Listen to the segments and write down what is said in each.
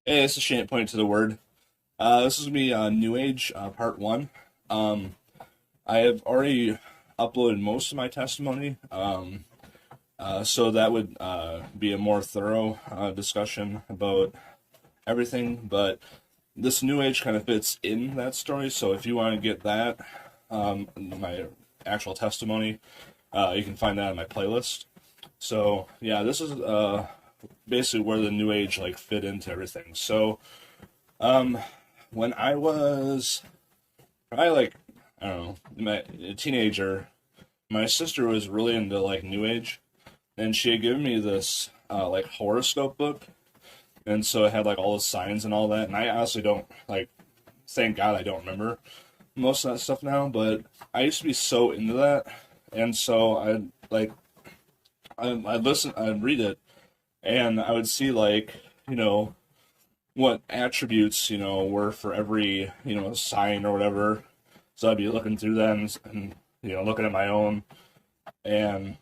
Hey, this is Shane pointing to the word. This is gonna be New Age Part One. Um, I have already uploaded most of my testimony, so that would be a more thorough discussion about everything. But this New Age kind of fits in that story. So if you want to get that, my actual testimony, you can find that on my playlist. So yeah, this is basically where the New Age like fit into everything. So. Um, when I was probably like I don't know, a teenager, my sister was really into like New Age, and she had given me this like horoscope book, and so it had like all the signs and all that. And I honestly don't like. Thank God I don't remember most of that stuff now, but I used to be so into that, and so I'd listen, I'd read it, and I would see like you know what attributes were for every sign or whatever. So I'd be looking through them and looking at my own, and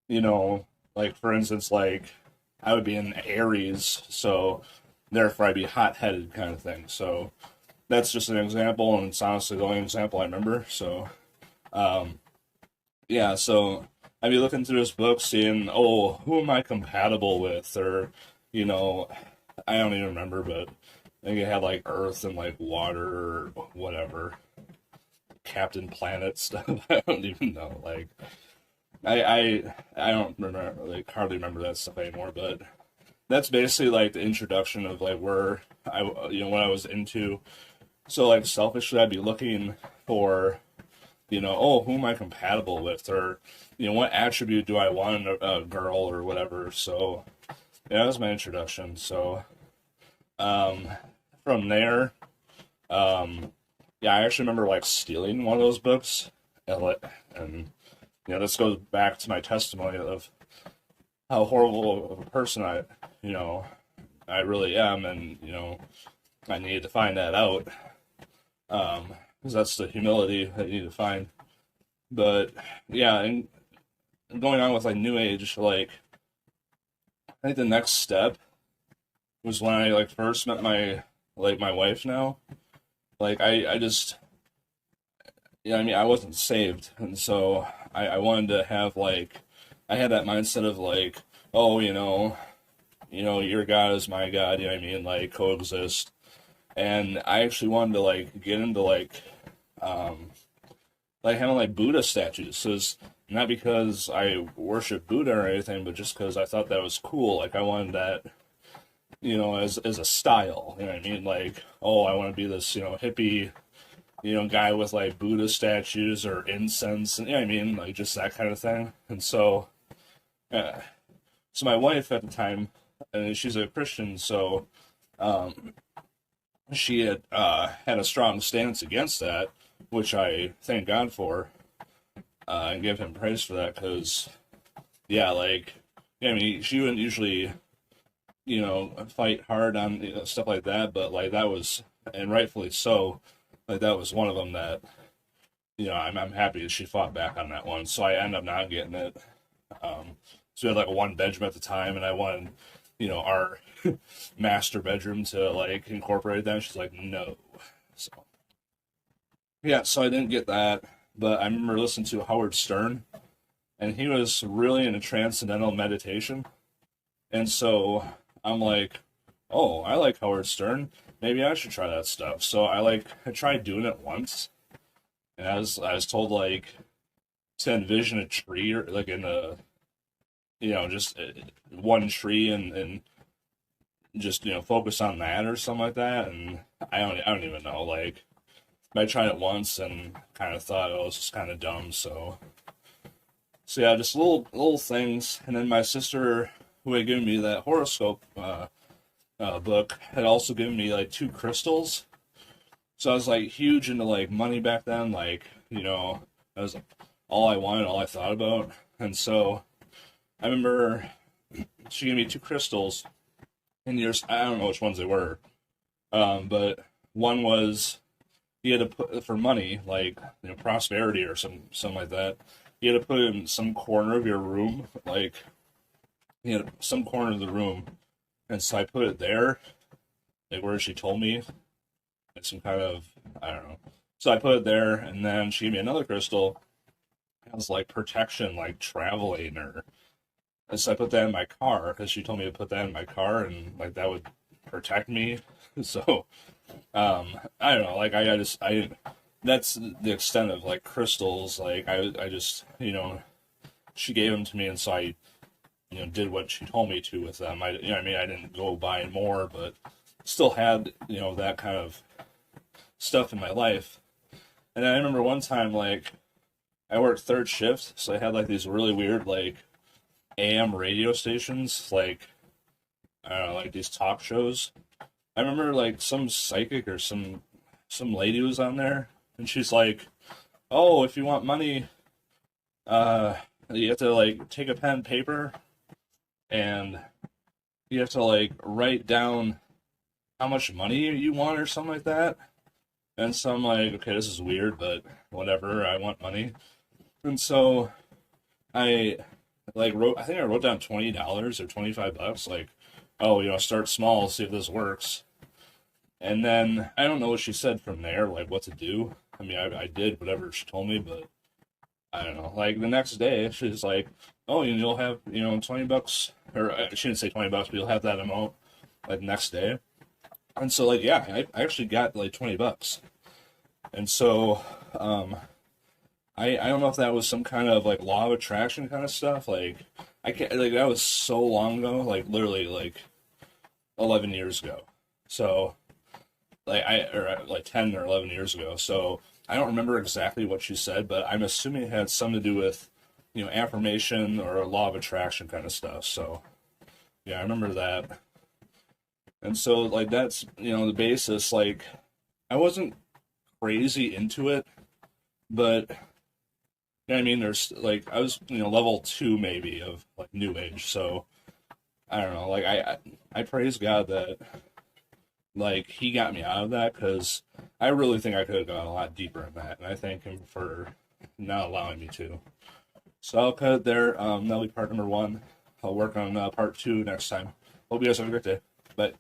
you know like for instance, like I would be in Aries, so therefore I'd be hot headed kind of thing. So that's just an example, and it's honestly the only example I remember. So um, yeah, so I'd be looking through this book, seeing, oh, who am I compatible with, or you know I don't even remember, but I think it had like Earth and like water or whatever, Captain Planet stuff. I don't even know. Like I don't remember, like hardly remember that stuff anymore. But that's basically like the introduction of like where I what I was into. So like selfishly, I'd be looking for oh, who am I compatible with, or what attribute do I want in a girl or whatever. So yeah, that was my introduction. So um, from there, um, yeah, I actually remember like stealing one of those books, and this goes back to my testimony of how horrible of a person you know, I really am, and I needed to find that out, because that's the humility that you need to find. But yeah, and going on with like New Age, like I think the next step was when I like first met my wife now. Like I just I mean, I wasn't saved, and so I wanted to have like I had that mindset of like, oh, your God is my God, you know what I mean, like coexist. And I actually wanted to like get into um like having like Buddha statues. So it's not because I worship Buddha or anything, but just because I thought that was cool. Like I wanted that, as a style. You know what I mean? Like, oh, I want to be this, hippie, guy with like Buddha statues or incense, and you know what I mean, like just that kind of thing. And uh, so my wife at the time, and she's a Christian, so um, she had a strong stance against that, which I thank God for, and give him praise for that, because yeah, like yeah, I mean, she wouldn't usually fight hard on stuff like that, but like that was, and rightfully so, like that was one of them that I'm happy that she fought back on that one. So I end up not getting it. So we had like a one bedroom at the time, and I wanted, our master bedroom to like incorporate that. She's like, no. So yeah, so I didn't get that, but I remember listening to Howard Stern, and he was really into transcendental meditation, and so I'm like, oh, I like Howard Stern. Maybe I should try that stuff. So I tried doing it once, and I was told like to envision a tree or like in a just one tree, and just focus on that or something like that. And I don't even know, like I tried it once and kind of thought, oh, it's just kind of dumb. So yeah, just little things. And then my sister, who had given me that horoscope book, had also given me like two crystals. So I was like huge into like money back then. Like that was all I wanted, all I thought about. And so I remember she gave me two crystals, and I don't know which ones they were, but one was you had to put for money, like prosperity or something like that. You had to put it in some corner of your room, like some corner of the room, and so I put it there, like where she told me, like some kind of, I don't know. So I put it there, and then she gave me another crystal. It was like protection, like traveling, or so I put that in my car because she told me to put that in my car, and like that would protect me. So I don't know, like I that's the extent of like crystals. Like I just she gave them to me, and so I did what she told me to with them. I mean I didn't go buy more, but still had that kind of stuff in my life. And I remember one time like I worked third shift, so I had like these really weird like AM radio stations, like I don't know, like these talk shows. I remember like some psychic or some lady was on there, and she's like, "Oh, if you want money, uh, you have to like take a pen and paper, and you have to like write down how much money you want or something like that." And so I'm like, okay, this is weird, but whatever. I want money, and so I like wrote. I think I wrote down $20 or $25. Like, oh, start small, see if this works. And then I don't know what she said from there, like what to do. I mean, I did whatever she told me, but I don't know. Like the next day, she's like, "Oh, you'll have $20," or she didn't say $20, but you'll have that amount like next day. And so like yeah, I actually got like $20. And so I don't know if that was some kind of like law of attraction kind of stuff. Like I can't like that was so long ago, like literally like 11 years ago. So or like 10 or 11 years ago. So I don't remember exactly what she said, but I'm assuming it had something to do with, affirmation or law of attraction kind of stuff. So yeah, I remember that. And so like that's, the basis. Like I wasn't crazy into it, but I mean, there's like I was, level 2 maybe of like new age. So I don't know. Like I praise God that like he got me out of that because I really think I could have gone a lot deeper in that, and I thank him for not allowing me to. So I'll cut it there. That'll be part number 1. I'll work on part 2 next time. Hope you guys have a great day. Bye.